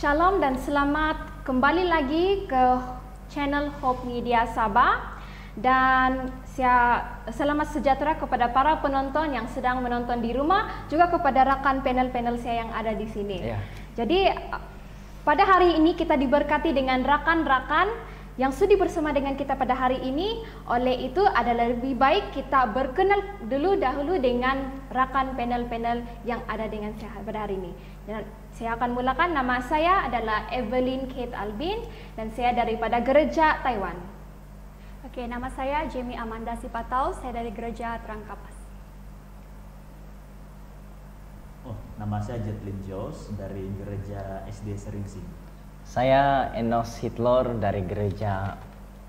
Shalom dan selamat kembali lagi ke channel Hope Media Sabah. Dan selamat sejahtera kepada para penonton yang sedang menonton di rumah, juga kepada rakan panel-panel saya yang ada di sini. Jadi pada hari ini kita diberkati dengan rakan-rakan yang sudi bersama dengan kita pada hari ini. Oleh itu adalah lebih baik kita berkenal dahulu dengan rakan panel-panel yang ada dengan saya pada hari ini. Dan saya akan mulakan. Nama saya adalah Evelyn Kate Albin dan saya daripada Gereja Taiwan. Oke, nama saya Jamie Amanda Sipatau, saya dari Gereja Terang Kapas. Nama saya Jetlin Jos dari Gereja SD Seringsing. Saya Enos Hitlor dari Gereja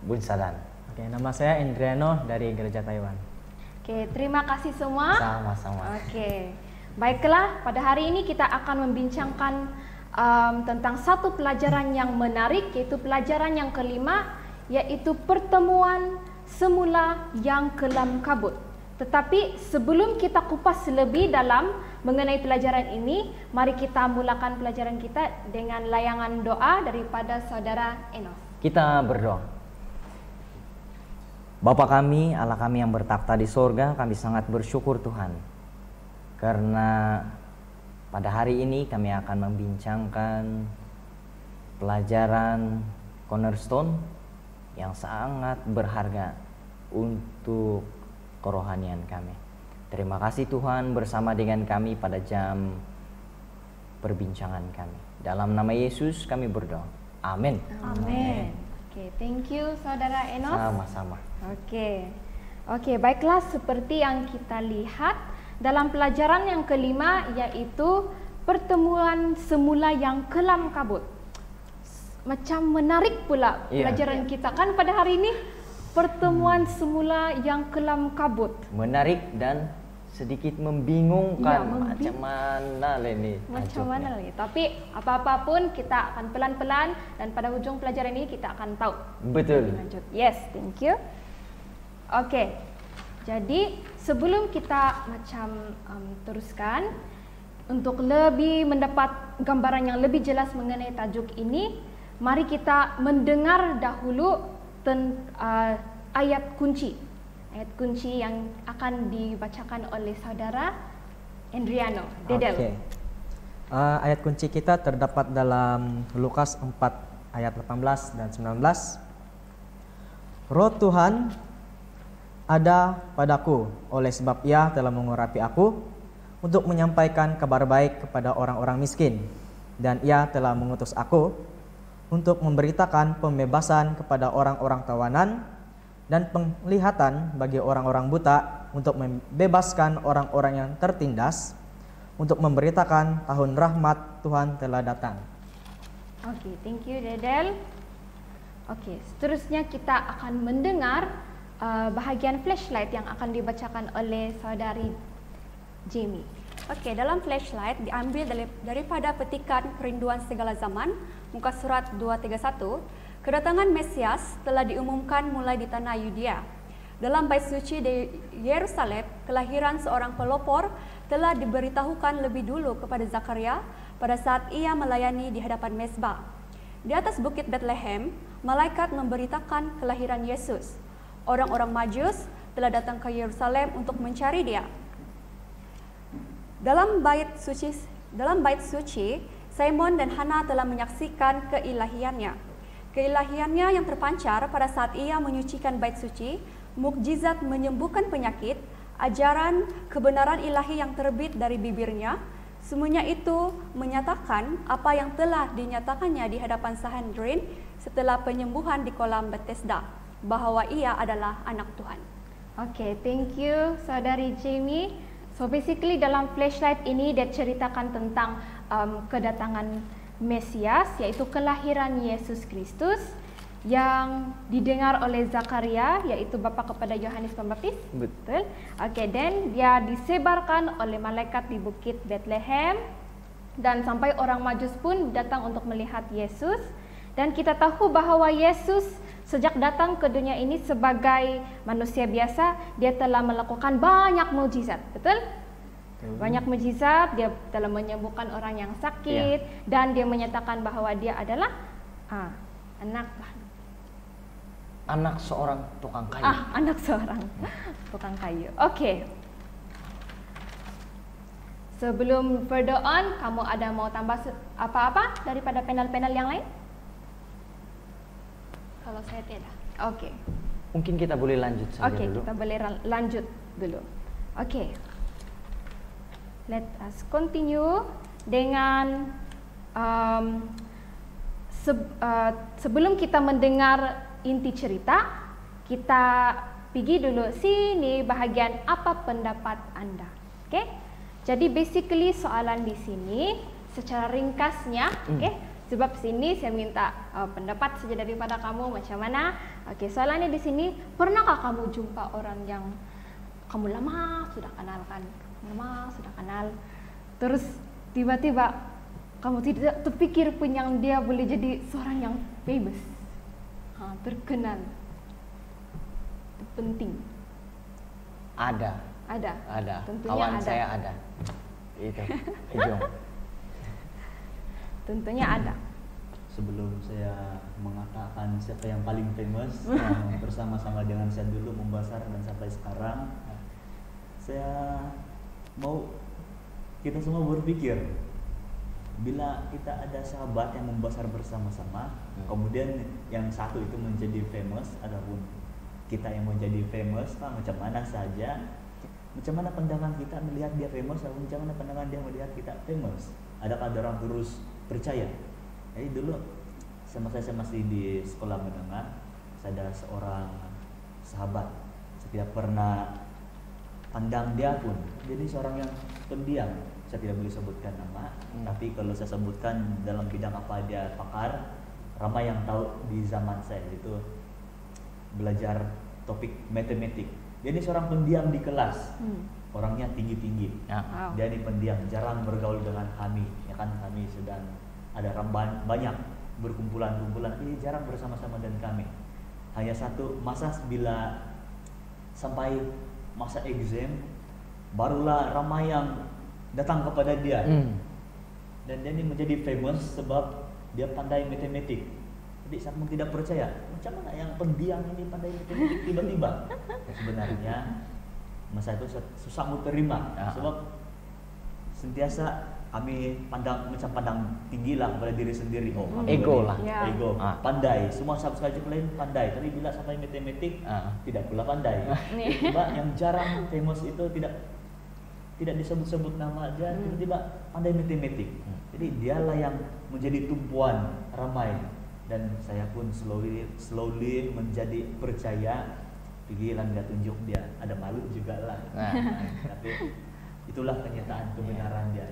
Bunsadan. Oke, nama saya Indriano dari Gereja Taiwan. Oke, terima kasih semua. Sama-sama. Oke, baiklah, pada hari ini kita akan membincangkan tentang satu pelajaran yang menarik, yaitu pelajaran yang kelima, yaitu pertemuan semula yang kelam kabut. Tetapi sebelum kita kupas lebih dalam mengenai pelajaran ini, mari kita mulakan pelajaran kita dengan layangan doa daripada saudara Enos. Kita berdoa. Bapa kami, Allah kami yang bertakhta di sorga, kami sangat bersyukur Tuhan, karena pada hari ini kami akan membincangkan pelajaran Cornerstone yang sangat berharga untuk kerohanian kami. Terima kasih Tuhan bersama dengan kami pada jam perbincangan kami. Dalam nama Yesus kami berdoa. Amin. Amin. Oke, thank you saudara Enos. Sama-sama. Oke, baiklah, seperti yang kita lihat dalam pelajaran yang kelima, yaitu pertemuan semula yang kelam kabut. Macam menarik pula pelajaran kita kan pada hari ini, pertemuan semula yang kelam kabut. Menarik dan sedikit membingungkan. Macam mana ini? Macam mana lagi? Tapi apa-apapun kita akan pelan-pelan dan pada ujung pelajaran ini kita akan tahu. Betul. Lanjut. Yes, thank you. Oke, jadi sebelum kita teruskan, untuk lebih mendapat gambaran yang lebih jelas mengenai tajuk ini, mari kita mendengar dahulu ayat kunci yang akan dibacakan oleh saudara Indriano. Dedel. Ayat kunci kita terdapat dalam Lukas 4 ayat 18 dan 19. Roh Tuhan ada padaku, oleh sebab Ia telah mengurapi aku untuk menyampaikan kabar baik kepada orang-orang miskin, dan Ia telah mengutus aku untuk memberitakan pembebasan kepada orang-orang tawanan dan penglihatan bagi orang-orang buta, untuk membebaskan orang-orang yang tertindas, untuk memberitakan tahun rahmat Tuhan telah datang. Oke, thank you Dedel. Oke, seterusnya kita akan mendengar bahagian flashlight yang akan dibacakan oleh saudari Jamie. Oke, dalam flashlight diambil daripada petikan Kerinduan Segala Zaman, muka surat 231. Kedatangan Mesias telah diumumkan mulai di tanah Yudea. Dalam bait suci di Yerusalem, kelahiran seorang pelopor telah diberitahukan lebih dulu kepada Zakaria pada saat ia melayani di hadapan mezbah. Di atas bukit Bethlehem, malaikat memberitakan kelahiran Yesus. Orang-orang Majus telah datang ke Yerusalem untuk mencari Dia. Dalam bait suci, Simon dan Hana telah menyaksikan keilahiannya. Keilahiannya yang terpancar pada saat ia menyucikan bait suci, mukjizat menyembuhkan penyakit, ajaran kebenaran ilahi yang terbit dari bibirnya, semuanya itu menyatakan apa yang telah dinyatakannya di hadapan Sanhedrin setelah penyembuhan di kolam Bethesda, bahwa ia adalah anak Tuhan. Oke, thank you saudari Jamie. So basically dalam flashlight ini dia ceritakan tentang kedatangan Mesias, yaitu kelahiran Yesus Kristus yang didengar oleh Zakaria, yaitu bapa kepada Yohanes Pembaptis. Betul. Oke, dan dia disebarkan oleh malaikat di bukit Bethlehem, dan sampai orang Majus pun datang untuk melihat Yesus. Dan kita tahu bahwa Yesus sejak datang ke dunia ini sebagai manusia biasa, dia telah melakukan banyak mukjizat. Betul? Banyak mujizat, dia telah menyembuhkan orang yang sakit, dan dia menyatakan bahwa dia adalah anak seorang tukang kayu. Anak seorang tukang kayu. Oke. Sebelum further on, kamu ada mau tambah apa-apa daripada panel-panel yang lain? Kalau saya tidak. Oke. Mungkin kita boleh lanjut saja dulu. Kita boleh lanjut dulu. Oke. Let us continue dengan sebelum kita mendengar inti cerita, kita pergi dulu sini bahagian apa pendapat Anda. Oke? Jadi basically soalan di sini secara ringkasnya, oke? Sebab sini saya minta pendapat saja daripada kamu macam mana. Oke, soalannya di sini, pernahkah kamu jumpa orang yang kamu lama sudah kenal, terus tiba-tiba kamu tidak terpikir pun yang dia boleh jadi seorang yang famous, terkenal, penting? Ada. Tentunya Kawan ada. saya ada. Itu. Ijong. Tentunya ada. Sebelum saya mengatakan siapa yang paling famous, bersama-sama dengan saya dulu membesar dan sampai sekarang, saya mau kita semua berpikir, bila kita ada sahabat yang membesar bersama-sama, kemudian yang satu itu menjadi famous, ataupun kita yang menjadi famous, macam mana saja, macam mana pandangan kita melihat dia famous, atau macam mana pandangan dia melihat kita famous? Adakah ada orang terus percaya? Jadi dulu sama saya masih di sekolah menengah, saya ada seorang sahabat, saya tidak pernah pandang dia pun. Jadi seorang yang pendiam, saya tidak boleh sebutkan nama, tapi kalau saya sebutkan dalam bidang apa dia pakar, ramai yang tahu di zaman saya itu belajar topik matematik. Dia ini seorang pendiam di kelas, orangnya tinggi-tinggi. Dia ini pendiam, jarang bergaul dengan kami. Ya kan, kami sedang ada banyak berkumpulan-kumpulan, ini jarang bersama-sama dengan kami. Hanya satu masa bila sampai masa exam, barulah ramai yang datang kepada dia. Dan dia ini menjadi famous sebab dia pandai matematik. Jadi saya pun tidak percaya, macam mana yang pendiam ini pandai matematik tiba-tiba. Sebenarnya masa itu susah mau terima, sebab sentiasa kami pandang tinggi lah kepada diri sendiri. Ego lah. Ego, pandai. Semua subscribe lain pandai, tapi bila sampai matematik tidak pula pandai. Tiba yang jarang famous itu tidak disebut-sebut nama aja, tiba-tiba pandai matematik. Jadi dialah yang menjadi tumpuan ramai, dan saya pun slowly menjadi percaya. Pikiran nggak tunjuk dia, ada malu juga lah. Tapi itulah kenyataan kebenaran dia.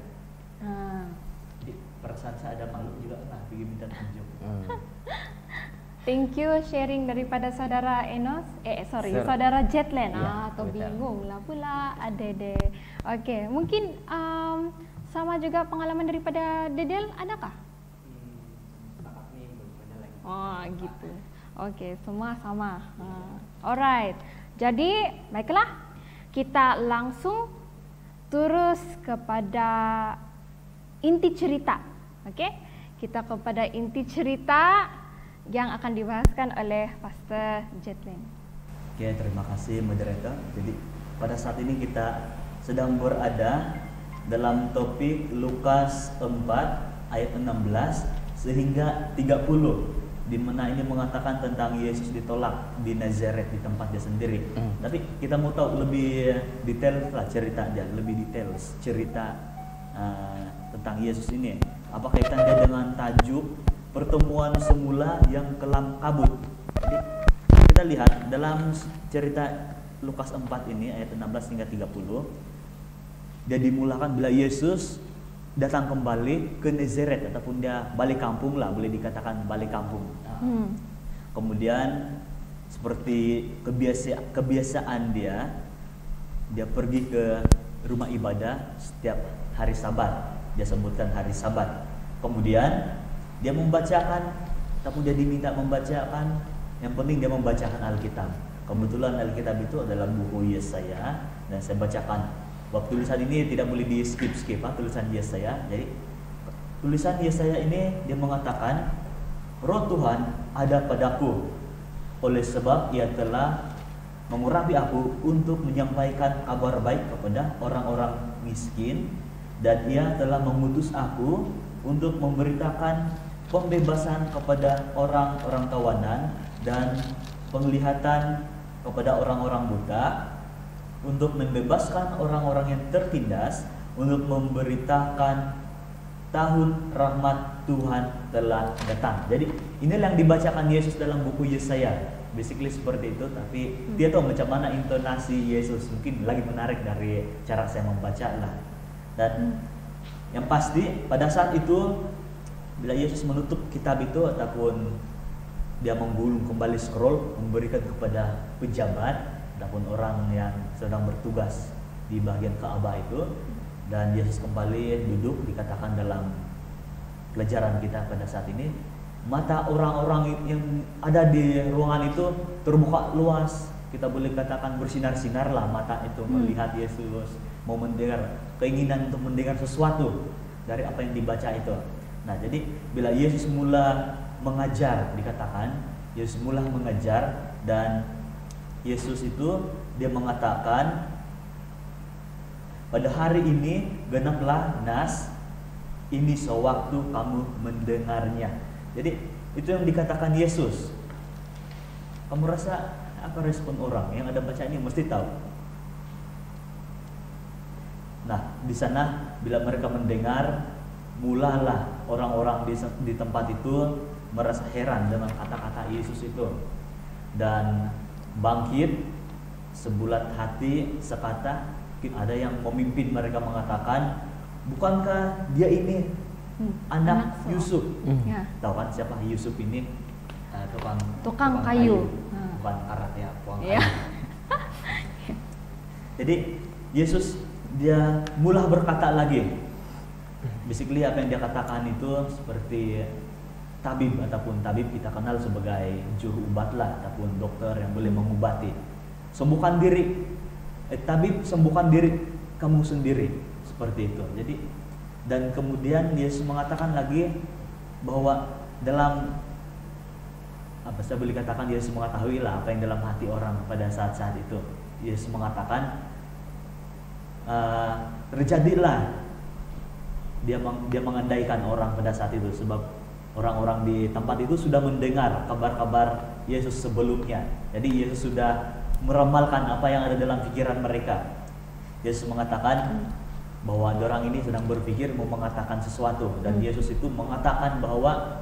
Jadi perasaan saya ada malu juga lah, pergi minta tunjuk. Thank you sharing daripada saudara Enos, saudara Jetland. Atau bingung lah pula Dede. Oke, mungkin sama juga pengalaman daripada Dedel, adakah? Gitu. Oke, semua sama. Alright. Jadi, baiklah. Kita langsung terus kepada inti cerita. Oke? Kita kepada inti cerita yang akan dibahaskan oleh Pastor Jetland. Oke, terima kasih moderator. Jadi, pada saat ini kita sedang berada dalam topik Lukas 4 ayat 16 sehingga 30, di mana ini mengatakan tentang Yesus ditolak di Nazaret, di tempat dia sendiri. Tapi kita mau tahu lebih detail lah ceritanya, lebih details cerita tentang Yesus ini. Apa kaitannya dengan tajuk pertemuan semula yang kelam kabut? Jadi kita lihat dalam cerita Lukas 4 ini ayat 16 hingga 30, dia dimulakan bila Yesus datang kembali ke Nazaret, ataupun dia balik kampung lah, boleh dikatakan balik kampung. Kemudian seperti kebiasaan dia pergi ke rumah ibadah setiap hari Sabat. Dia sebutkan hari Sabat. Kemudian dia membacakan, ataupun dia diminta membacakan, yang penting dia membacakan Alkitab. Kebetulan Alkitab itu adalah buku Yesaya, dan saya bacakan Sebab tulisan ini tidak boleh di skip, tulisan Yesaya. Jadi tulisan Yesaya ini dia mengatakan, Roh Tuhan ada padaku, oleh sebab Ia telah mengurapi aku untuk menyampaikan kabar baik kepada orang-orang miskin, dan Ia telah mengutus aku untuk memberitakan pembebasan kepada orang-orang tawanan dan penglihatan kepada orang-orang buta, untuk membebaskan orang-orang yang tertindas, untuk memberitakan tahun rahmat Tuhan telah datang. Jadi inilah yang dibacakan Yesus dalam buku Yesaya. Basically seperti itu, tapi dia tahu macam mana intonasi Yesus, mungkin lagi menarik dari cara saya membaca lah. Dan yang pasti pada saat itu bila Yesus menutup kitab itu ataupun dia menggulung kembali scroll, memberikan kepada pejabat ataupun orang yang sedang bertugas di bagian Ka'bah itu, dan Yesus kembali duduk, dikatakan dalam pelajaran kita pada saat ini, mata orang-orang yang ada di ruangan itu terbuka luas. Kita boleh katakan bersinar-sinar lah mata itu melihat Yesus, mau mendengar, keinginan untuk mendengar sesuatu dari apa yang dibaca itu. Nah, jadi bila Yesus mula mengajar, dikatakan Yesus mula mengajar, dan Yesus itu dia mengatakan, pada hari ini genaplah nas ini sewaktu kamu mendengarnya. Jadi itu yang dikatakan Yesus. Kamu rasa apa respon orang yang ada baca ini? Mesti tahu. Nah, di sana bila mereka mendengar, mulalah orang-orang di tempat itu merasa heran dengan kata-kata Yesus itu, dan bangkit sebulat hati sekata. Mungkin ada yang memimpin mereka mengatakan, bukankah dia ini anak Yusuf? Ya. Tahu kan siapa Yusuf ini? Tukang kayu. Bukan karat ya, tukang Ya. kayu. Jadi Yesus dia mula berkata lagi. Basically apa yang dia katakan itu seperti tabib, ataupun tabib kita kenal sebagai juru ubat lah, ataupun dokter yang boleh mengobati. Sembuhkan diri, tabib sembuhkan diri kamu sendiri, seperti itu. Jadi dan kemudian Yesus mengatakan lagi bahwa dalam apa saya boleh katakan, Yesus mengetahui lah apa yang dalam hati orang pada saat-saat itu. Yesus mengatakan terjadilah, dia mengandaikan orang pada saat itu, sebab orang-orang di tempat itu sudah mendengar kabar-kabar Yesus sebelumnya. Jadi Yesus sudah meramalkan apa yang ada dalam pikiran mereka. Yesus mengatakan bahwa orang ini sedang berpikir mau mengatakan sesuatu, dan Yesus itu mengatakan bahwa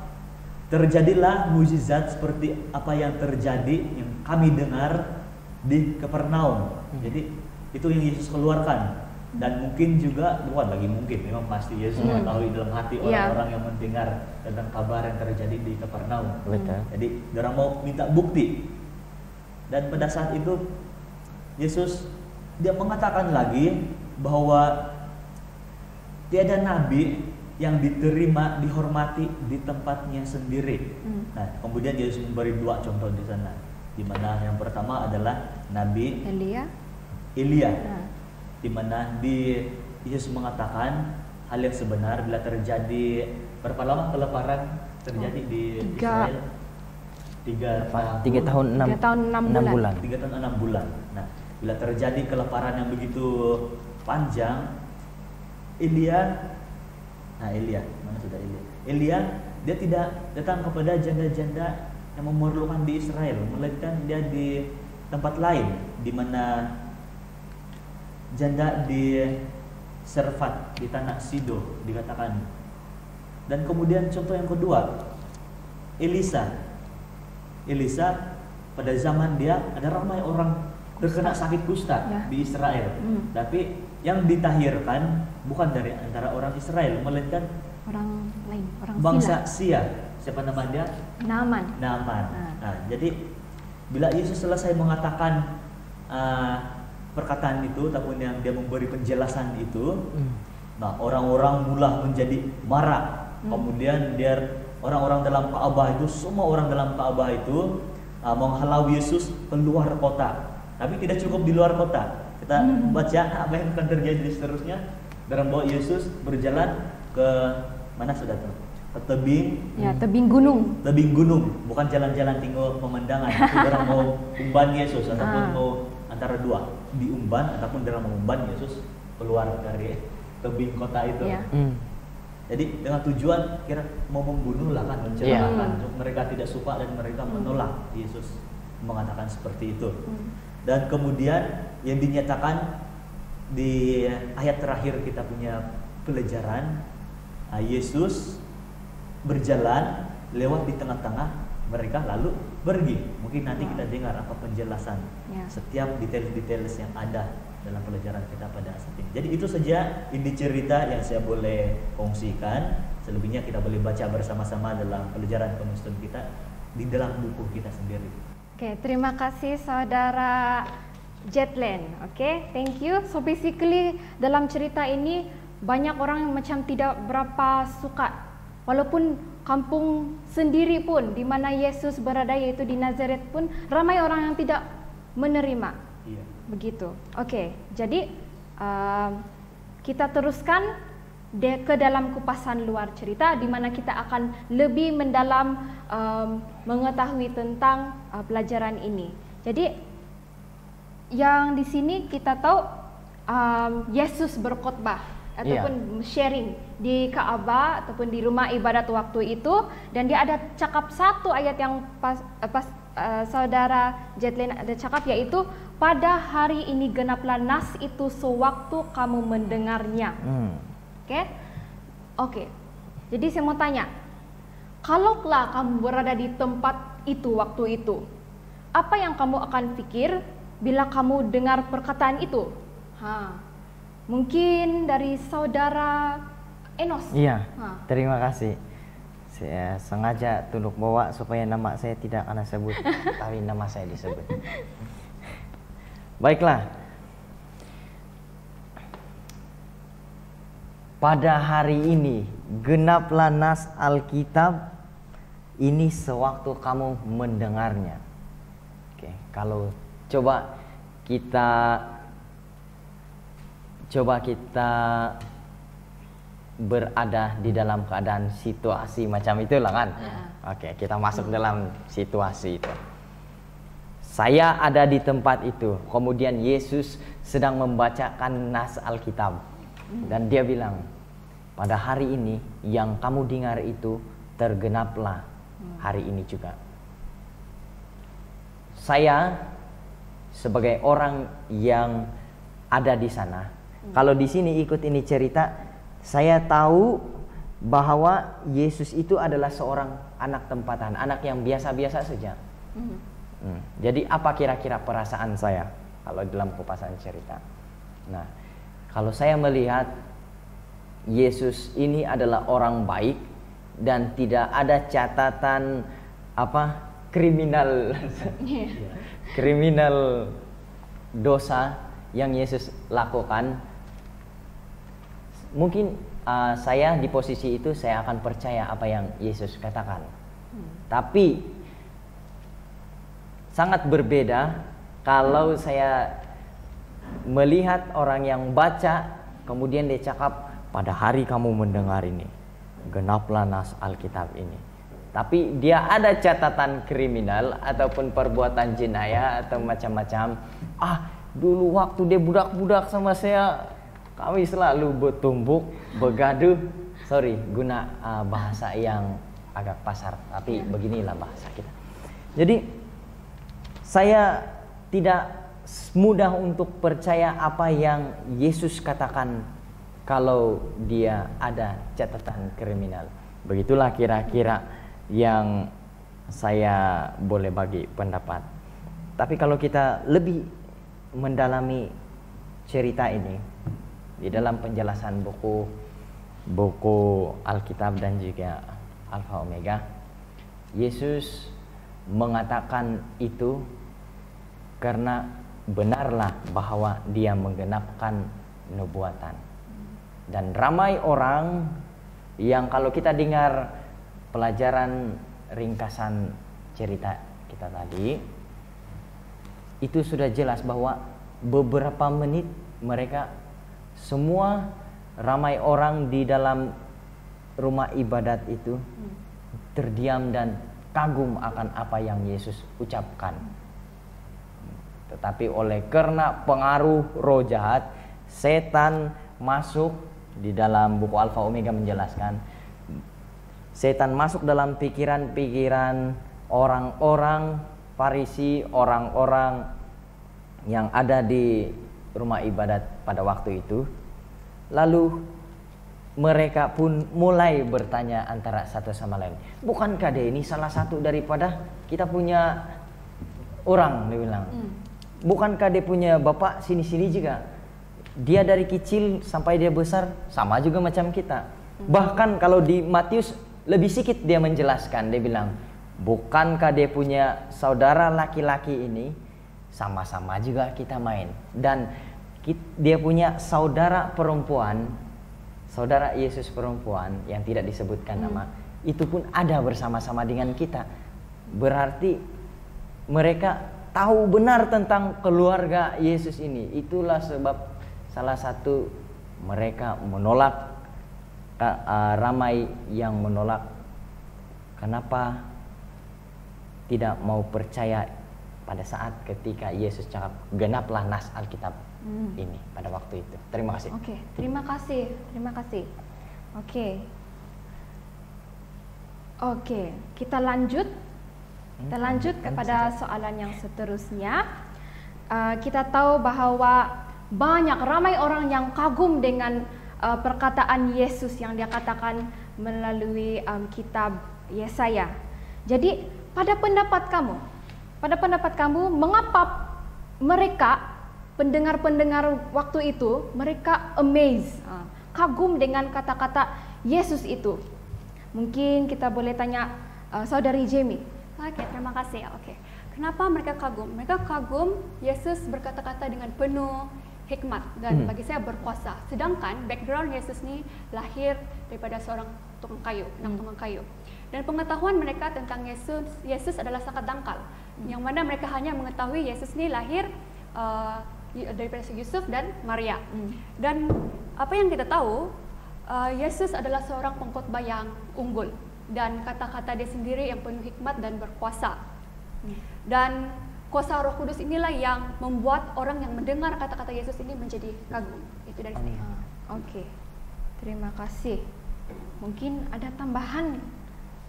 terjadilah mukjizat seperti apa yang terjadi yang kami dengar di Kapernaum. Jadi itu yang Yesus keluarkan, dan mungkin juga bukan lagi mungkin, memang pasti Yesus mengetahui dalam hati orang-orang yang mendengar tentang kabar yang terjadi di Kapernaum. Jadi orang mau minta bukti. Dan pada saat itu Yesus dia mengatakan lagi bahwa tiada nabi yang diterima, dihormati di tempatnya sendiri. Nah, kemudian Yesus memberi dua contoh di sana, di mana yang pertama adalah Nabi Elia, di mana Yesus mengatakan hal yang sebenar bila terjadi. Berapa lama kelaparan terjadi di Israel? 3 tahun 6 bulan. 3 tahun 6 bulan. Nah, bila terjadi kelaparan yang begitu panjang, Elia, mana sudah Elia? Elia dia tidak datang kepada janda-janda yang memerlukan di Israel, melainkan dia di tempat lain, di mana janda di Serfat, di tanah Sido dikatakan. Dan kemudian contoh yang kedua, Elisa pada zaman dia ada ramai orang terkena sakit kusta di Israel. Tapi yang ditahirkan bukan dari antara orang Israel, melainkan orang lain, orang bangsa Sia. Siapa nama dia? Naaman. Nah, jadi bila Yesus selesai mengatakan perkataan itu, ataupun yang dia memberi penjelasan itu, nah orang-orang mula menjadi marah. Kemudian orang-orang dalam Ka'bah itu, semua orang dalam Ka'bah itu menghalau Yesus keluar kota. Tapi tidak cukup di luar kota, Kita baca apa yang akan terjadi seterusnya. Dalam bahwa Yesus berjalan ke mana sudah tahu? Ke tebing. Ya, tebing gunung. Tebing gunung, bukan jalan-jalan tinggal pemandangan. Tapi orang mau umban Yesus ataupun mau antara dua, diumban ataupun dalam mengumban Yesus keluar dari tebing kota itu. Ya. Jadi dengan tujuan kira mau membunuh lah kan, mencelakakan. Mereka tidak suka dan mereka menolak Yesus mengatakan seperti itu. Dan kemudian yang dinyatakan di ayat terakhir kita punya pelajaran, Yesus berjalan lewat di tengah-tengah mereka lalu pergi. Mungkin nanti kita dengar apa penjelasan setiap detail-details yang ada dalam pelajaran kita pada saat ini. Jadi itu saja ini cerita yang saya boleh kongsikan. Selebihnya kita boleh baca bersama-sama dalam pelajaran Kemuslim kita di dalam buku kita sendiri. Oke, terima kasih saudara Jetland. Oke, thank you. So basically dalam cerita ini banyak orang yang macam tidak berapa suka, walaupun kampung sendiri pun di mana Yesus berada yaitu di Nazaret pun ramai orang yang tidak menerima. Iya. Begitu. Oke, jadi kita teruskan ke dalam kupasan luar cerita di mana kita akan lebih mendalam mengetahui tentang pelajaran ini. Jadi yang di sini kita tahu Yesus berkhotbah ataupun sharing di Ka'bah ataupun di rumah ibadat waktu itu, dan dia ada cakap satu ayat yang pas saudara Jetlin ada cakap, yaitu pada hari ini genaplah nas itu sewaktu kamu mendengarnya. Oke. Jadi saya mau tanya, kalaulah kamu berada di tempat itu waktu itu, apa yang kamu akan pikir bila kamu dengar perkataan itu? Mungkin dari saudara Enos. Iya. Terima kasih. Saya sengaja tunduk bawa supaya nama saya tidak akan sebut, tapi nama saya disebut. Baiklah. Pada hari ini genaplah nas Alkitab ini sewaktu kamu mendengarnya. Oke, kalau coba kita berada di dalam keadaan situasi macam itulah kan. Oke, kita masuk dalam situasi itu. Saya ada di tempat itu, kemudian Yesus sedang membacakan nas Alkitab. Dan dia bilang, pada hari ini yang kamu dengar itu tergenaplah hari ini juga. Saya sebagai orang yang ada di sana, kalau di sini ikut ini cerita, saya tahu bahwa Yesus itu adalah seorang anak tempatan, anak yang biasa-biasa saja. Jadi apa kira-kira perasaan saya kalau dalam kupasan cerita? Nah, kalau saya melihat Yesus ini adalah orang baik dan tidak ada catatan kriminal dosa yang Yesus lakukan, mungkin saya di posisi itu saya akan percaya apa yang Yesus katakan. Tapi sangat berbeda kalau saya melihat orang yang baca kemudian dia cakap, pada hari kamu mendengar ini genaplah nas Alkitab ini, tapi dia ada catatan kriminal ataupun perbuatan jenayah atau macam-macam. Dulu waktu dia budak-budak sama saya, kami selalu bertumbuk, begaduh. Sorry, guna bahasa yang agak pasar, tapi beginilah bahasa kita. Jadi saya tidak mudah untuk percaya apa yang Yesus katakan kalau dia ada catatan kriminal. Begitulah kira-kira yang saya boleh bagi pendapat. Tapi kalau kita lebih mendalami cerita ini di dalam penjelasan buku Alkitab dan juga Alfa Omega, Yesus mengatakan itu karena benarlah bahwa dia menggenapkan nubuatan. Dan ramai orang yang kalau kita dengar pelajaran ringkasan cerita kita tadi, itu sudah jelas bahwa beberapa menit mereka semua ramai orang di dalam rumah ibadat itu terdiam dan kagum akan apa yang Yesus ucapkan. Tetapi karena pengaruh roh jahat, setan masuk di dalam buku Alfa Omega menjelaskan, setan masuk dalam pikiran-pikiran orang-orang Farisi, orang-orang yang ada di rumah ibadat pada waktu itu. Lalu mereka pun mulai bertanya antara satu sama lain, bukankah dia ini salah satu daripada kita punya orang, dia bilang. Bukankah dia punya bapak sini-sini juga? Dia dari kecil sampai dia besar sama juga macam kita. Bahkan kalau di Matius lebih sedikit dia menjelaskan, dia bilang, bukankah dia punya saudara laki-laki ini sama-sama juga kita main, dan dia punya saudara perempuan, saudara Yesus perempuan yang tidak disebutkan nama, itu pun ada bersama-sama dengan kita. Berarti mereka tahu benar tentang keluarga Yesus ini. Itulah sebab salah satu mereka menolak, ramai yang menolak. Kenapa tidak mau percaya pada saat ketika Yesus cakap genaplah nas Alkitab ini pada waktu itu. Terima kasih. Oke, terima kasih. Oke, kita lanjut. Kita lanjut kepada soalan yang seterusnya. Kita tahu bahwa ramai orang yang kagum dengan perkataan Yesus yang dia katakan melalui kitab Yesaya. Jadi pada pendapat kamu, mengapa mereka pendengar-pendengar waktu itu mereka amazed, kagum dengan kata-kata Yesus itu? Mungkin kita boleh tanya saudari Jamie. Oke, terima kasih. Oke, kenapa mereka kagum? Mereka kagum Yesus berkata-kata dengan penuh hikmat dan bagi saya berkuasa. Sedangkan background Yesus ini lahir daripada seorang tukang kayu, anak tukang kayu. Dan pengetahuan mereka tentang Yesus adalah sangat dangkal. Yang mana mereka hanya mengetahui Yesus ini lahir daripada Yusuf dan Maria. Dan apa yang kita tahu, Yesus adalah seorang pengkhotbah yang unggul, dan kata-kata dia sendiri yang penuh hikmat dan berkuasa. Dan kuasa Roh Kudus inilah yang membuat orang yang mendengar kata-kata Yesus ini menjadi kagum. Itu dari saya. Oke, terima kasih. Mungkin ada tambahan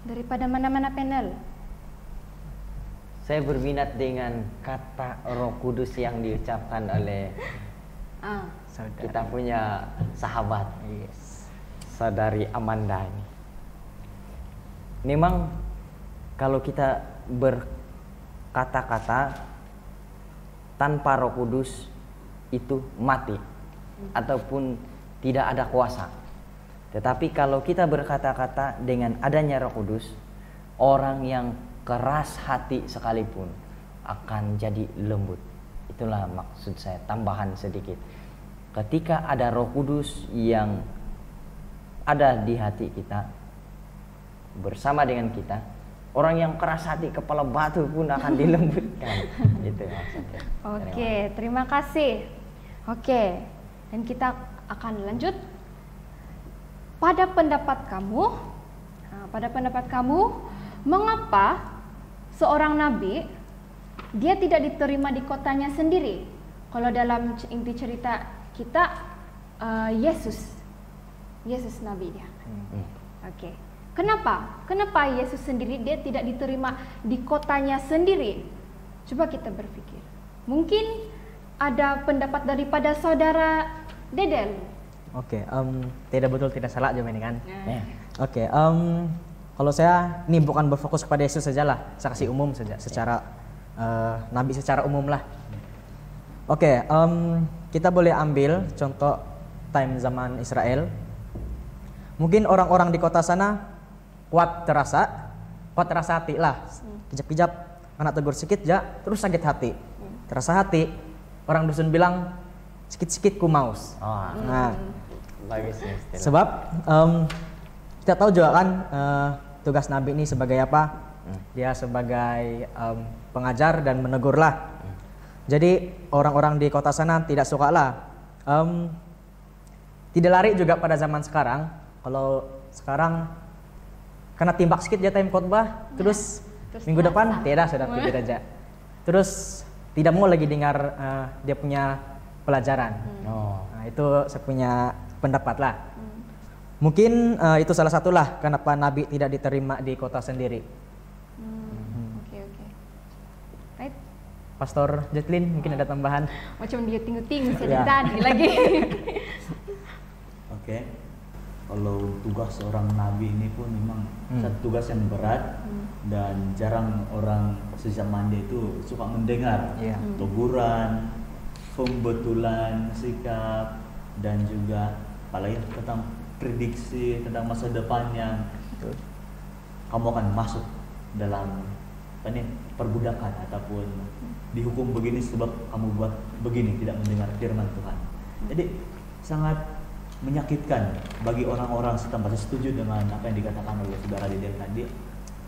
daripada mana-mana panel? Saya berminat dengan kata Roh Kudus yang diucapkan oleh kita punya sahabat, saudari Amanda ini. Memang kalau kita berkata-kata tanpa Roh Kudus itu mati ataupun tidak ada kuasa. Tetapi kalau kita berkata-kata dengan adanya Roh Kudus, orang yang keras hati sekalipun akan jadi lembut. Itulah maksud saya, tambahan sedikit. Ketika ada Roh Kudus yang ada di hati kita bersama dengan kita, orang yang keras hati kepala batu pun akan dilembutkan. Itu maksudnya. Oke, terima kasih. Oke, dan kita akan lanjut. Pada pendapat kamu, mengapa seorang nabi dia tidak diterima di kotanya sendiri? Kalau dalam inti cerita kita, Yesus nabi dia. Oke. Kenapa Yesus sendiri dia tidak diterima di kotanya sendiri? Coba kita berpikir. Mungkin ada pendapat daripada saudara Dedel. Oke, tidak betul tidak salah jawab ini kan. Oke, kalau saya ini bukan berfokus kepada Yesus sajalah, saya kasih umum saja, secara nabi secara umum lah. Oke, kita boleh ambil contoh time zaman Israel. Mungkin orang-orang di kota sana kuat terasa hati lah. Kejap-kejap anak tegur sedikit ya, terus sakit hati. Terasa hati, orang dusun bilang sikit-sikit ku maus. Nah, sebab kita tahu juga kan tugas nabi ini sebagai apa? Dia sebagai pengajar dan menegur lah. Jadi orang-orang di kota sana tidak suka lah. Tidak lari juga pada zaman sekarang. Kalau sekarang karena timbak sedikit dia time khotbah, terus minggu depan tidak sudah pergi aja. Terus tidak mau lagi dengar dia punya pelajaran. Nah, itu saya punya pendapat lah. Mungkin itu salah satulah kenapa Nabi tidak diterima di kota sendiri. Oke. Right. Pastor Jetlin mungkin ada tambahan. Macam dia tinggu-tinggu saya tadi lagi. Oke. Kalau tugas seorang nabi ini pun memang satu tugas yang berat dan jarang orang sezaman dia itu suka mendengar teguran, pembetulan sikap, dan juga apalagi tentang prediksi tentang masa depan yang kamu akan masuk dalam perbudakan ataupun dihukum begini sebab kamu buat begini, tidak mendengar firman Tuhan. Jadi sangat menyakitkan bagi orang-orang setempat. Saya setuju dengan apa yang dikatakan oleh saudara Deden tadi,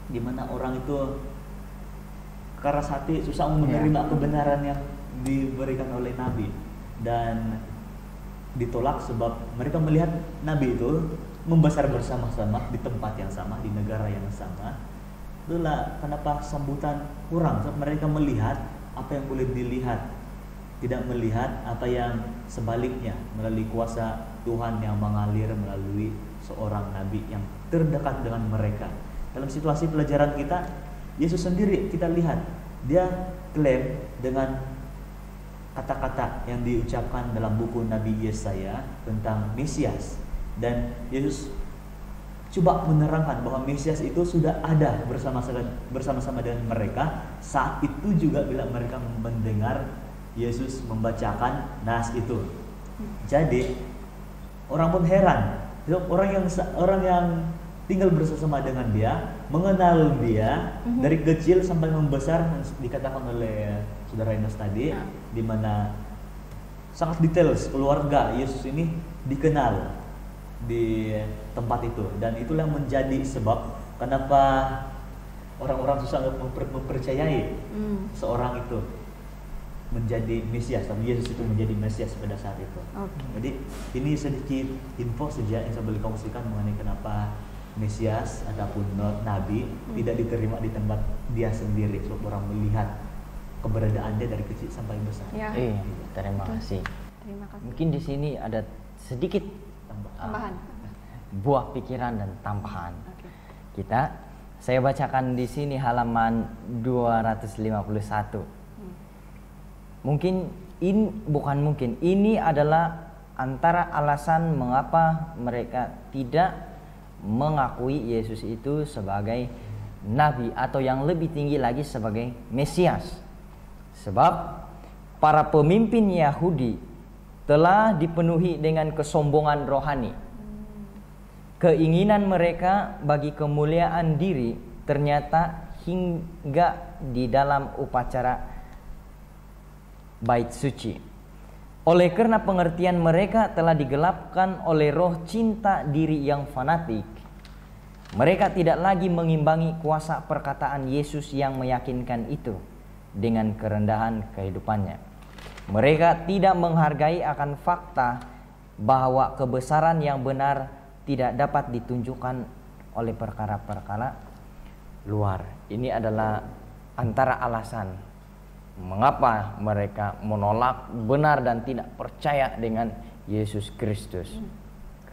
di mana orang itu keras hati, susah menerima kebenaran yang diberikan oleh Nabi, dan ditolak sebab mereka melihat Nabi itu membesar bersama-sama di tempat yang sama, di negara yang sama. Itulah kenapa sambutan kurang, sebab mereka melihat apa yang boleh dilihat, tidak melihat apa yang sebaliknya melalui kuasa Tuhan yang mengalir melalui seorang nabi yang terdekat dengan mereka. Dalam situasi pelajaran kita, Yesus sendiri kita lihat, dia klaim dengan kata-kata yang diucapkan dalam buku Nabi Yesaya tentang Mesias, dan Yesus coba menerangkan bahwa Mesias itu sudah ada bersama-sama dengan mereka saat itu juga bila mereka mendengar Yesus membacakan nas itu. Jadi orang pun heran, orang yang tinggal bersama dengan dia, mengenal dia dari kecil sampai membesar, dikatakan oleh saudara Enos tadi, di mana sangat detail keluarga Yesus ini dikenal di tempat itu, dan itulah yang menjadi sebab kenapa orang-orang susah mempercayai seorang itu menjadi Mesias, tapi Yesus itu menjadi Mesias pada saat itu. Jadi ini sedikit info saja yang saya boleh kongsikan mengenai kenapa Mesias ataupun Nabi tidak diterima di tempat dia sendiri, sebab orang melihat keberadaan dia dari kecil sampai besar. Terima kasih. Mungkin di sini ada sedikit Tambahan. Buah pikiran dan tambahan. Saya bacakan di sini halaman 251. Ini adalah antara alasan mengapa mereka tidak mengakui Yesus itu sebagai nabi atau yang lebih tinggi lagi sebagai Mesias. Sebab para pemimpin Yahudi telah dipenuhi dengan kesombongan rohani. Keinginan mereka bagi kemuliaan diri ternyata hingga di dalam upacara bait suci. Oleh karena pengertian mereka telah digelapkan oleh roh cinta diri yang fanatik, mereka tidak lagi mengimbangi kuasa perkataan Yesus yang meyakinkan itu dengan kerendahan kehidupannya. Mereka tidak menghargai akan fakta bahwa kebesaran yang benar tidak dapat ditunjukkan oleh perkara-perkara luar. Ini adalah antara alasan mengapa mereka menolak benar dan tidak percaya dengan Yesus Kristus.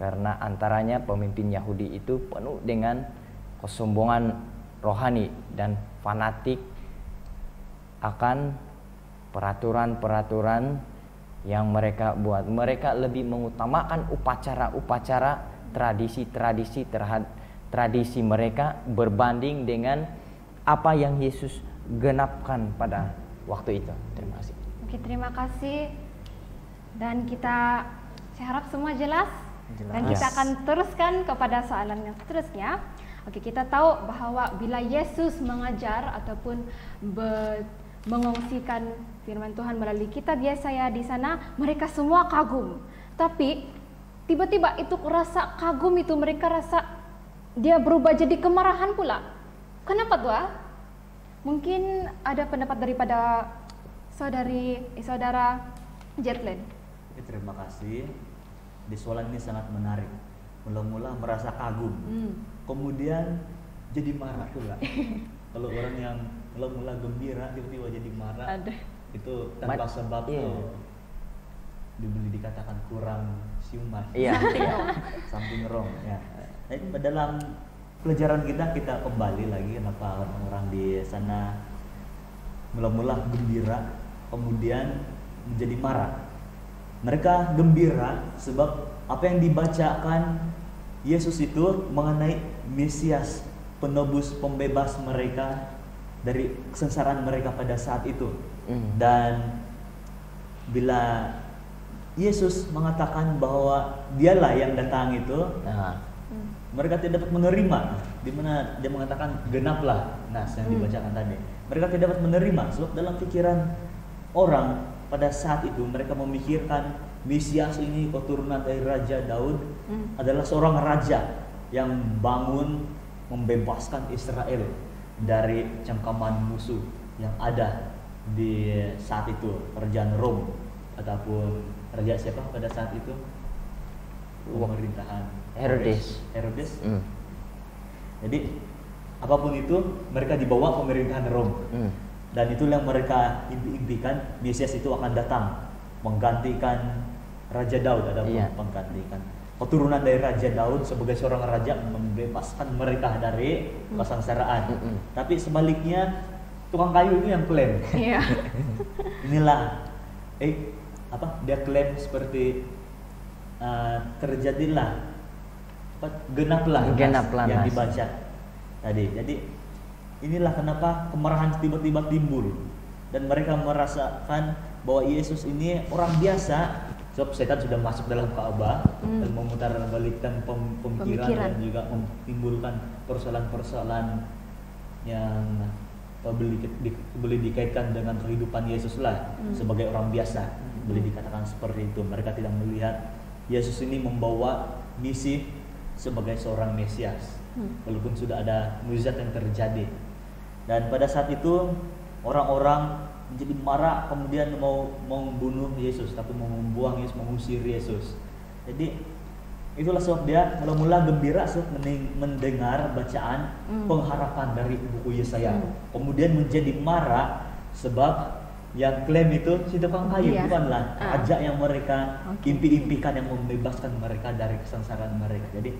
Karena antaranya pemimpin Yahudi itu penuh dengan kesombongan rohani dan fanatik akan peraturan-peraturan yang mereka buat. Mereka lebih mengutamakan upacara-upacara, tradisi-tradisi tradisi mereka berbanding dengan apa yang Yesus genapkan pada waktu itu. Terima kasih. Oke, terima kasih. Dan saya harap semua jelas. Dan kita akan teruskan kepada soalan yang seterusnya. Oke, kita tahu bahwa bila Yesus mengajar ataupun mengongsikan firman Tuhan melalui kitab Yesaya di sana, mereka semua kagum. Tapi tiba-tiba itu rasa kagum itu mereka rasa dia berubah jadi kemarahan pula. Kenapa tuh? Mungkin ada pendapat daripada saudara Jetland. Oke, terima kasih. Di soalan ini sangat menarik. Mula-mula merasa kagum, kemudian jadi marah pula. Kalau orang yang mula-mula gembira tiba-tiba jadi marah, itu tanpa sebab tuh dikatakan kurang siuman. Iya. Something wrong ya. Nah, dalam pelajaran kita kembali lagi kenapa orang-orang di sana mula-mula gembira kemudian menjadi marah. Mereka gembira sebab apa yang dibacakan Yesus itu mengenai Mesias, penebus, pembebas mereka dari kesengsaraan mereka pada saat itu. Dan bila Yesus mengatakan bahwa dialah yang datang itu, mereka tidak dapat menerima. Di mana dia mengatakan genaplah nas yang dibacakan tadi. Mereka tidak dapat menerima sebab dalam pikiran orang pada saat itu mereka memikirkan Mesias ini keturunan dari Raja Daud adalah seorang raja yang bangun membebaskan Israel dari cengkaman musuh yang ada di saat itu, kerajaan Rom ataupun raja siapa pada saat itu? Pemerintahan Herodes. Jadi apapun itu mereka di bawah pemerintahan Rom. Dan itulah yang mereka impikan, Mesias itu akan datang menggantikan Raja Daud ataupun menggantikan keturunan dari Raja Daud sebagai seorang raja membebaskan mereka dari kesengsaraan. Tapi sebaliknya tukang kayu itu yang klaim. Inilah dia klaim seperti terjadilah genaplah yang dibaca tadi. Jadi inilah kenapa kemarahan tiba-tiba timbul dan mereka merasakan bahwa Yesus ini orang biasa. Sebab setan sudah masuk dalam Ka'bah dan memutarbalikkan pemikiran dan juga menimbulkan persoalan-persoalan yang boleh dikaitkan dengan kehidupan Yesus lah sebagai orang biasa. Boleh dikatakan seperti itu. Mereka tidak melihat Yesus ini membawa misi sebagai seorang Mesias, walaupun sudah ada mukjizat yang terjadi. Dan pada saat itu orang-orang menjadi marah, kemudian mau membunuh Yesus, tapi mau membuang Yesus, mengusir Yesus. Jadi itulah sebab dia mula-mula gembira sebab mendengar bacaan pengharapan dari buku Yesaya. Kemudian menjadi marah sebab yang klaim itu si tukang kayu bukanlah raja yang mereka impi-impikan yang membebaskan mereka dari kesengsaraan mereka. Jadi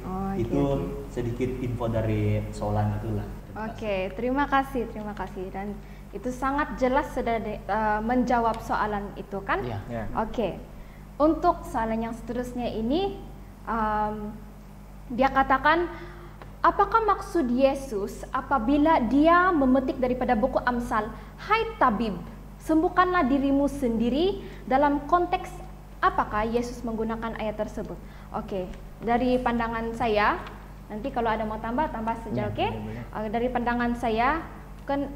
sedikit info dari soalan itulah. Terima kasih dan itu sangat jelas sudah menjawab soalan itu kan? Untuk soalan yang seterusnya ini dia katakan, apakah maksud Yesus apabila dia memetik daripada buku Amsal, hai tabib, sembuhkanlah dirimu sendiri, dalam konteks apakah Yesus menggunakan ayat tersebut? Dari pandangan saya, nanti kalau ada mau tambah saja. Dari pandangan saya,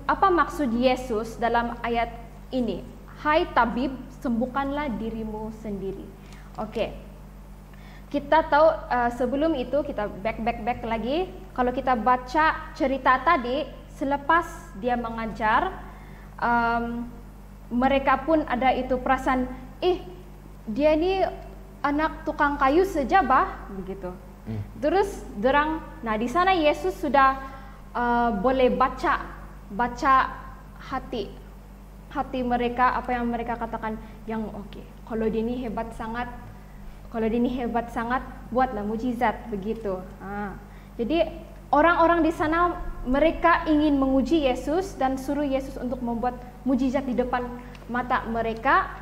apa maksud Yesus dalam ayat ini? Hai tabib, sembuhkanlah dirimu sendiri. Kita tahu sebelum itu kita back lagi. Kalau kita baca cerita tadi, selepas dia mengajar, mereka pun ada itu perasaan, dia ini anak tukang kayu saja begitu. Terus di sana Yesus sudah boleh baca hati mereka, apa yang mereka katakan yang kalau dia ini hebat sangat, buatlah mujizat begitu. Jadi orang-orang di sana mereka ingin menguji Yesus dan suruh Yesus untuk membuat mujizat di depan mata mereka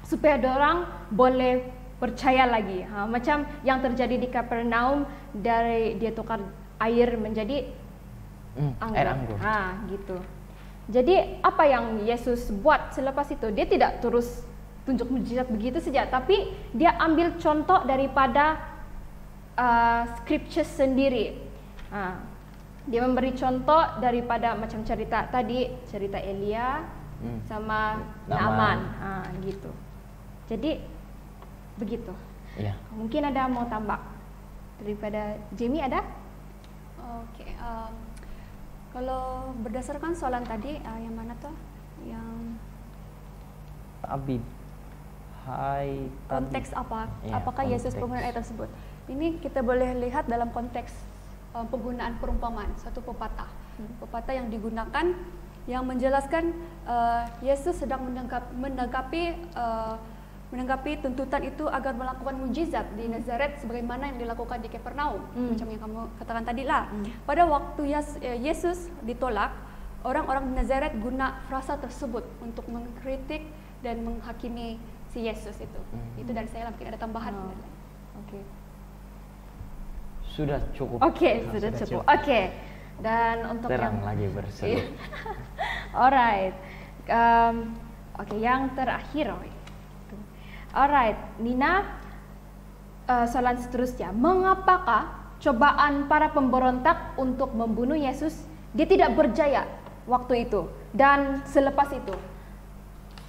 supaya orang boleh percaya lagi. Macam yang terjadi di Kapernaum, dari dia tukar air menjadi air anggur. Gitu. Jadi apa yang Yesus buat selepas itu, dia tidak terus tunjuk mujizat begitu saja, tapi dia ambil contoh daripada scripture sendiri. Dia memberi contoh daripada macam cerita tadi, cerita Elia sama Naaman, gitu. Jadi begitu. Mungkin ada mau tambah daripada Jamie, ada? Kalau berdasarkan soalan tadi, yang mana tuh? tabib. Hai tabib. Konteks apa? Ya, Apakah Yesus konteks. penggunaan ayat tersebut? Ini kita boleh lihat dalam konteks penggunaan perumpamaan, suatu pepatah. Pepatah yang digunakan yang menjelaskan Yesus sedang menanggapi tuntutan itu agar melakukan mujizat di Nazaret sebagaimana yang dilakukan di Kapernaum, macam yang kamu katakan tadi lah. Pada waktu Yesus ditolak, orang-orang di Nazaret guna frasa tersebut untuk mengkritik dan menghakimi si Yesus itu. Itu dari saya, mungkin ada tambahan. Oke. Sudah cukup. Oke, sudah cukup. Oke. Dan untuk Terang yang lagi berseru. alright. Oke, yang terakhir. Alright, Nina, soalan seterusnya. Mengapakah cobaan para pemberontak untuk membunuh Yesus dia tidak berjaya waktu itu dan selepas itu?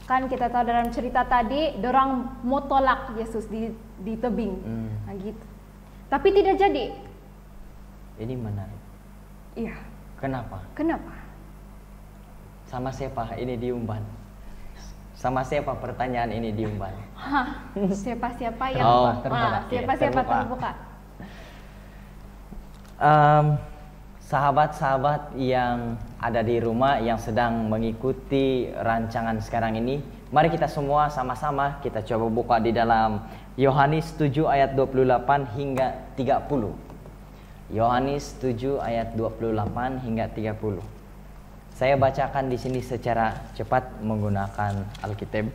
Kan kita tahu dalam cerita tadi, dorang mau tolak Yesus di tebing, nah gitu. Tapi tidak jadi. Ini menarik. Iya. Kenapa? Kenapa? Sama siapa ini diumban? Sama siapa pertanyaan ini diumban? Hah, siapa-siapa yang terbuka. siapa-siapa Terbuka. terbuka. Sahabat-sahabat yang ada di rumah yang sedang mengikuti rancangan sekarang ini, mari kita semua sama-sama kita coba buka di dalam Yohanes 7 ayat 28 hingga 30. Yohanes 7 ayat 28 hingga 30. Saya bacakan di sini secara cepat menggunakan Alkitab.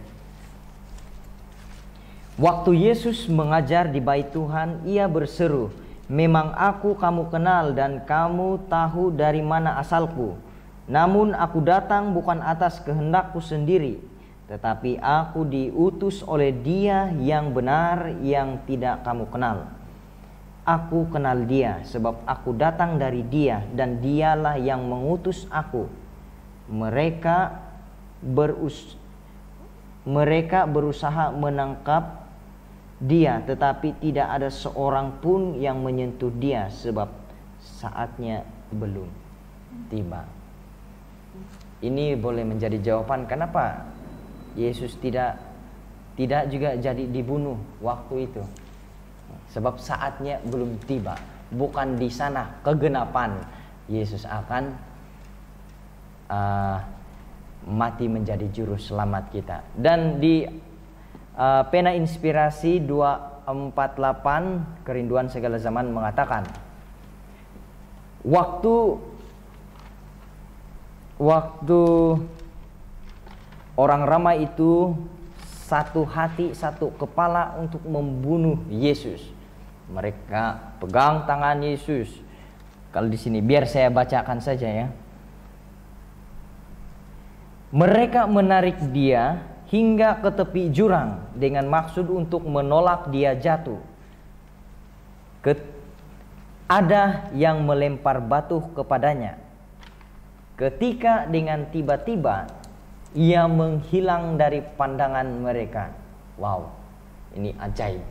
Waktu Yesus mengajar di Bait Tuhan, ia berseru, "Memang aku kamu kenal dan kamu tahu dari mana asalku. Namun aku datang bukan atas kehendakku sendiri, tetapi aku diutus oleh Dia yang benar yang tidak kamu kenal. Aku kenal Dia sebab aku datang dari Dia dan Dialah yang mengutus aku. Mereka berusaha menangkap Dia, tetapi tidak ada seorang pun yang menyentuh Dia sebab saatnya belum tiba." Ini boleh menjadi jawaban kenapa Yesus tidak juga jadi dibunuh waktu itu. Sebab saatnya belum tiba. Bukan di sana kegenapan Yesus akan mati menjadi juru selamat kita. Dan di pena inspirasi 248 Kerinduan Segala Zaman mengatakan, waktu orang ramai itu satu hati satu kepala untuk membunuh Yesus. Mereka pegang tangan Yesus. Kalau di sini biar saya bacakan saja ya. Mereka menarik Dia hingga ke tepi jurang dengan maksud untuk menolak Dia jatuh. Ada yang melempar batu kepadanya. Ketika dengan tiba-tiba Ia menghilang dari pandangan mereka. Wow, ini ajaib.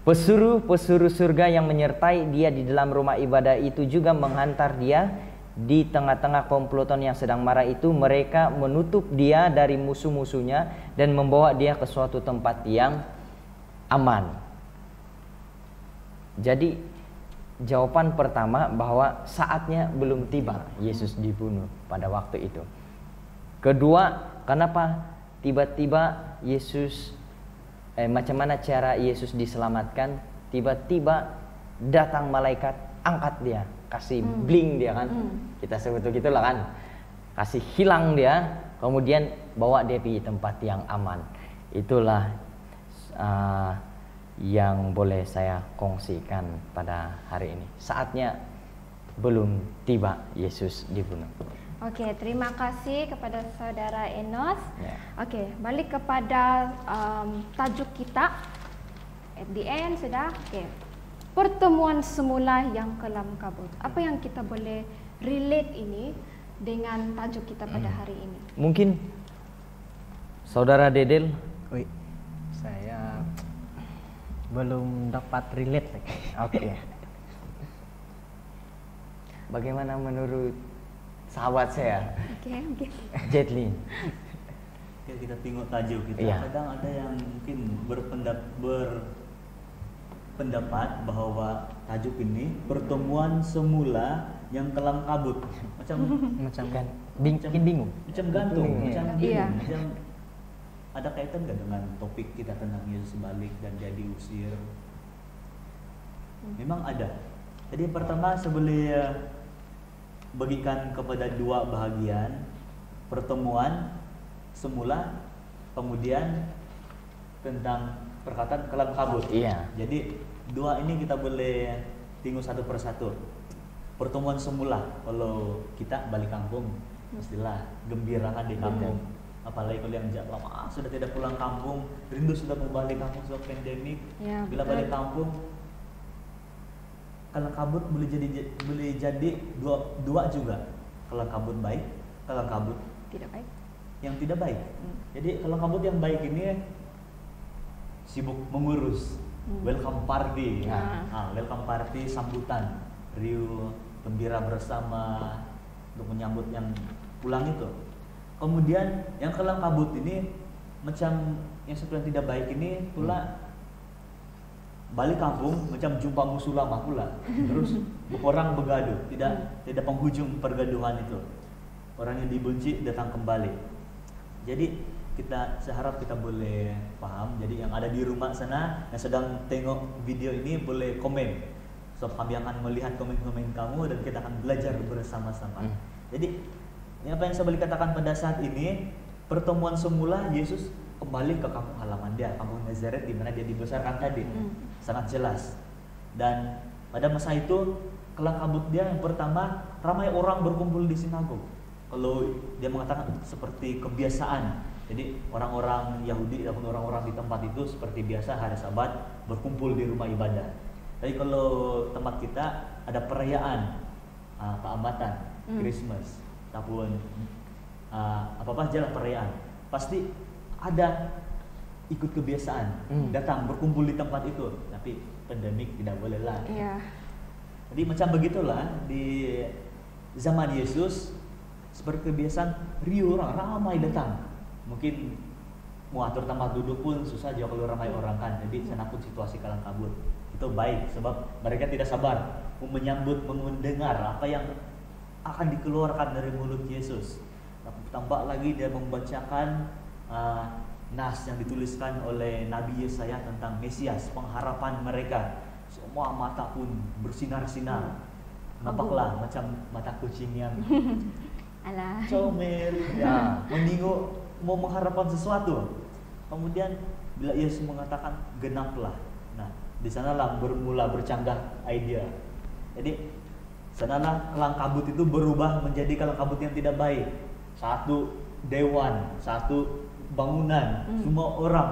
Pesuruh-pesuruh surga yang menyertai Dia di dalam rumah ibadah itu juga menghantar Dia. Di tengah-tengah komplotan yang sedang marah itu, mereka menutup Dia dari musuh-musuhnya dan membawa Dia ke suatu tempat yang aman. Jadi jawaban pertama bahwa saatnya belum tiba Yesus dibunuh pada waktu itu. Kedua, kenapa tiba-tiba Yesus macam mana cara Yesus diselamatkan? Tiba-tiba datang malaikat, angkat Dia, kasih bling Dia kan. Kita sebut begitulah kan. Kasih hilang Dia, kemudian bawa Dia di tempat yang aman. Itulah yang boleh saya kongsikan pada hari ini. Saatnya belum tiba Yesus dibunuh. Oke, terima kasih kepada saudara Enos. Ya. Oke, balik kepada tajuk kita. At the end sudah. Oke. Pertemuan semula yang kelam kabut. Apa yang kita boleh relate ini dengan tajuk kita pada hari ini? Mungkin saudara Dedel. Wih, saya belum dapat relate lagi. Oke. Bagaimana menurut sahabat saya, Oke. Jetlin? ketika kita tengok tajuk kita, Iya. kadang ada yang mungkin berpendapat bahwa tajuk ini pertemuan semula yang kelam kabut, macam Macam Kan bikin bingung. macam gantung, Betul, macam iya. bingung, macam ada kaitan nggak dengan topik kita tentang Yesus balik dan dia diusir? Memang ada. Jadi pertama sebelum bagikan kepada dua bahagian, pertemuan semula, kemudian tentang perkataan kelam kabut. Iya. Jadi dua ini kita boleh tengok satu persatu. Pertemuan semula, kalau kita balik kampung, pastilah gembira kan di kampung. Apalagi kalau yang lama sudah tidak pulang kampung, rindu sudah kembali kampung sebab pandemik. Ya, Bila betul. balik kampung, kelam kabut boleh jadi dua juga. Kelam kabut baik, kelam kabut Tidak baik. yang tidak baik. Jadi kelam kabut yang baik ini sibuk mengurus, welcome party, welcome party, sambutan, riuh, gembira bersama untuk menyambut yang pulang itu. Kemudian yang kelam kabut ini macam yang seperti yang tidak baik ini pula balik kampung macam jumpa musuh lama pula, terus orang begaduh, tidak penghujung pergaduhan itu, orang yang dibenci datang kembali. Jadi saya harap kita boleh paham. Jadi yang ada di rumah sana yang sedang tengok video ini boleh komen, so kami akan melihat komen-komen kamu dan kita akan belajar bersama-sama. Jadi ini apa yang saya boleh katakan pada saat ini, pertemuan semula Yesus kembali ke kampung halaman dia, kampung Nazaret di mana dia dibesarkan tadi. Sangat jelas. Dan pada masa itu kelam kabut dia yang pertama, ramai orang berkumpul di sinagog. Kalau dia mengatakan seperti kebiasaan. Jadi orang-orang Yahudi ataupun orang-orang di tempat itu seperti biasa hari Sabat berkumpul di rumah ibadah. Tapi kalau tempat kita ada perayaan keamatan, Christmas, ataupun apa-apa aja lah perayaan, pasti ada ikut kebiasaan datang berkumpul di tempat itu. Tapi pandemik tidak boleh lah. Iya. Jadi macam begitulah di zaman Yesus, seperti kebiasaan riuh orang ramai datang. Mungkin mau atur tempat duduk pun susah juga kalau ramai orang kan. Jadi sana pun situasi kelam kabut. Itu baik sebab mereka tidak sabar menyambut, mendengar apa yang akan dikeluarkan dari mulut Yesus. Tambah lagi dia membacakan nas yang dituliskan oleh Nabi Yesaya tentang Mesias, pengharapan mereka. Semua mata pun bersinar-sinar. Nampaklah macam mata kucing yang Alah. comel, ya, menengok, mau mengharapkan sesuatu. Kemudian bila Yesus mengatakan genaplah, nah di sanalah bermula bercanggah ide. Jadi sanalah kelam kabut itu berubah menjadi kelam kabut yang tidak baik. Satu dewan, satu bangunan, semua orang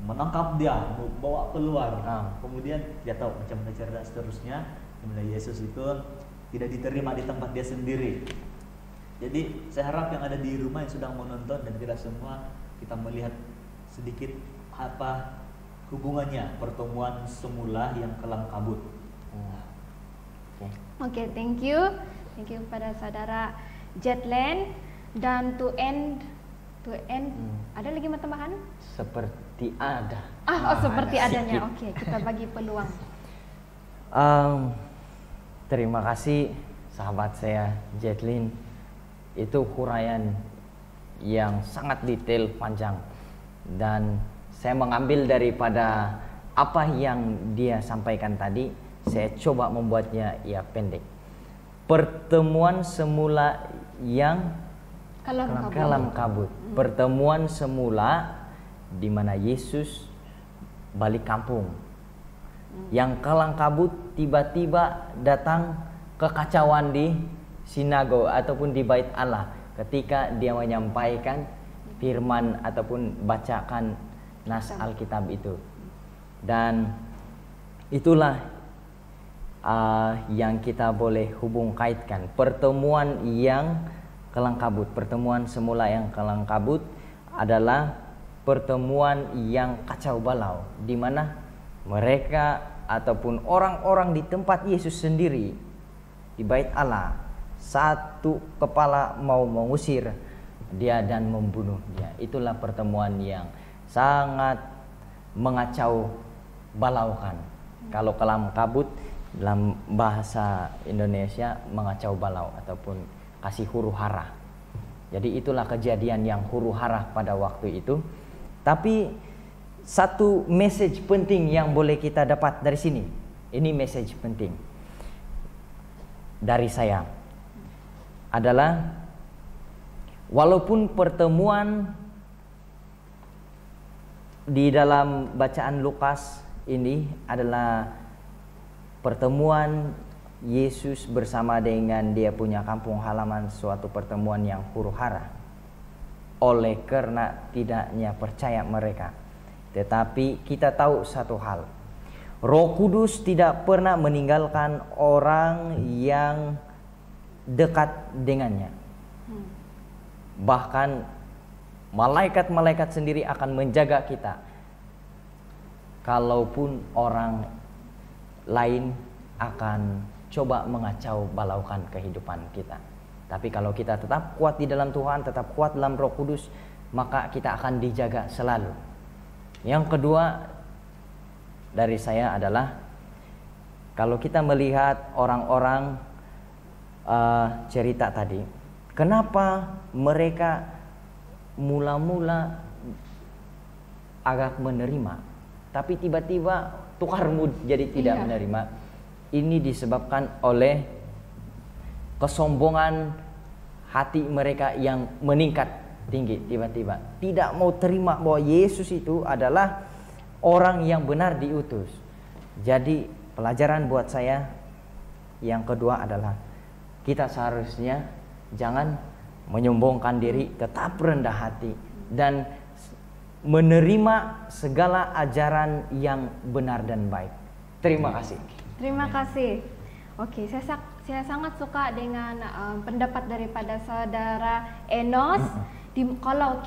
menangkap dia, mau bawa keluar. Kemudian dia tahu macam mana cerdas seterusnya. Mulai Yesus itu tidak diterima di tempat dia sendiri. Jadi saya harap yang ada di rumah yang sedang menonton dan kita semua kita melihat sedikit apa hubungannya pertemuan semula yang kelam kabut. Oke, thank you kepada saudara Jetland. Dan to end, ada lagi tambahan? Seperti ada. Seperti ada adanya. sedikit. Oke, kita bagi peluang. Terima kasih sahabat saya Jetlin. Itu huraian yang sangat detail, panjang, dan saya mengambil daripada apa yang dia sampaikan tadi. Saya coba membuatnya pendek. Pertemuan semula yang kelam kabut. Pertemuan semula di mana Yesus balik kampung. Yang kelam kabut tiba-tiba datang kekacauan di sinagog ataupun di bait Allah ketika dia menyampaikan firman ataupun bacakan nas Alkitab itu. Dan itulah yang kita boleh hubung kaitkan pertemuan yang kelam kabut. Pertemuan semula yang kelam kabut adalah pertemuan yang kacau balau, di mana mereka ataupun orang-orang di tempat Yesus sendiri di bait Allah, satu kepala mau mengusir dia dan membunuh dia. Itulah pertemuan yang sangat mengacau balaukan. Kalau kelam kabut dalam bahasa Indonesia mengacau balau ataupun kasih huru hara. Jadi itulah kejadian yang huru hara pada waktu itu. Tapi satu message penting yang boleh kita dapat dari sini. Ini message penting dari saya adalah walaupun pertemuan di dalam bacaan Lukas ini adalah pertemuan Yesus bersama dengan dia punya kampung halaman, suatu pertemuan yang huru hara oleh karena tidaknya percaya mereka. Tetapi kita tahu satu hal, Roh Kudus tidak pernah meninggalkan orang yang dekat dengannya. Bahkan malaikat-malaikat sendiri akan menjaga kita kalaupun orang lain akan coba mengacau balaukan kehidupan kita. Tapi kalau kita tetap kuat di dalam Tuhan, tetap kuat dalam Roh Kudus, maka kita akan dijaga selalu. Yang kedua dari saya adalah kalau kita melihat orang-orang cerita tadi, kenapa mereka mula-mula agak menerima, tapi tiba-tiba tukar mood jadi tidak menerima? Ini disebabkan oleh kesombongan hati mereka yang meningkat tinggi. Tiba-tiba tidak mau terima bahwa Yesus itu adalah orang yang benar diutus. Jadi pelajaran buat saya yang kedua adalah kita seharusnya jangan menyombongkan diri, tetap rendah hati dan menerima segala ajaran yang benar dan baik. Terima kasih. Terima kasih. Oke, saya sangat suka dengan pendapat daripada saudara Enos. Kalau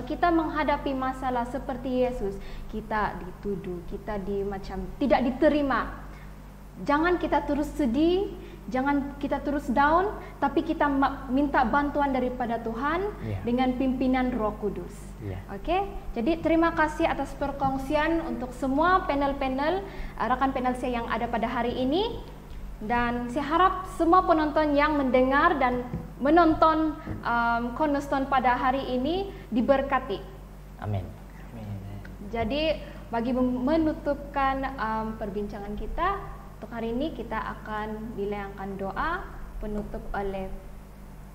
kita menghadapi masalah seperti Yesus, kita dituduh, kita tidak diterima. Jangan kita terus sedih, jangan kita terus down, tapi kita minta bantuan daripada Tuhan dengan pimpinan Roh Kudus. Oke, jadi terima kasih atas perkongsian untuk semua panel-panel, rakan panel saya yang ada pada hari ini. Dan saya harap semua penonton yang mendengar dan menonton Cornerstone pada hari ini diberkati. Amin. Jadi bagi menutupkan perbincangan kita untuk hari ini, kita akan dilayangkan doa penutup oleh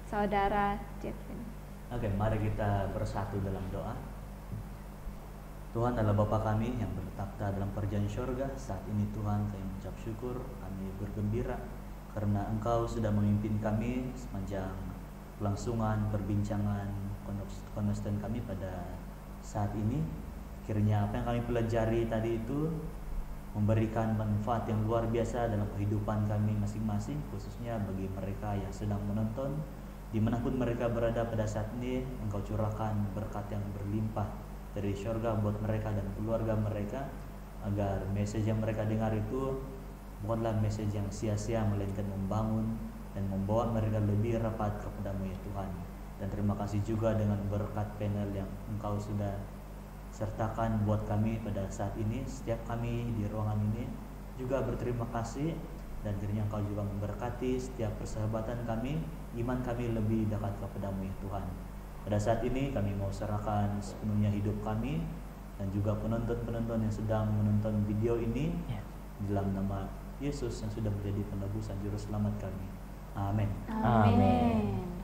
saudara Jetvin. Oke, mari kita bersatu dalam doa. Tuhan adalah Bapa kami yang bertakhta dalam kerajaan syurga. Saat ini Tuhan, kami mengucap syukur, kami bergembira karena Engkau sudah memimpin kami sepanjang kelangsungan perbincangan Cornerstone kami pada saat ini. Kiranya apa yang kami pelajari tadi itu memberikan manfaat yang luar biasa dalam kehidupan kami masing-masing, khususnya bagi mereka yang sedang menonton. Dimanapun mereka berada pada saat ini, Engkau curahkan berkat yang berlimpah dari syurga buat mereka dan keluarga mereka, agar message yang mereka dengar itu bukanlah message yang sia-sia, melainkan membangun dan membawa mereka lebih rapat kepadamu ya Tuhan. Dan terima kasih juga dengan berkat panel yang Engkau sudah sertakan buat kami pada saat ini. Setiap kami di ruangan ini juga berterima kasih, dan kiranya Engkau juga memberkati setiap persahabatan kami, iman kami lebih dekat kepadamu ya Tuhan. Pada saat ini kami mau serahkan sepenuhnya hidup kami dan juga penonton-penonton yang sedang menonton video ini dalam nama Yesus yang sudah menjadi penebusan juru selamat kami. Amin. Amin.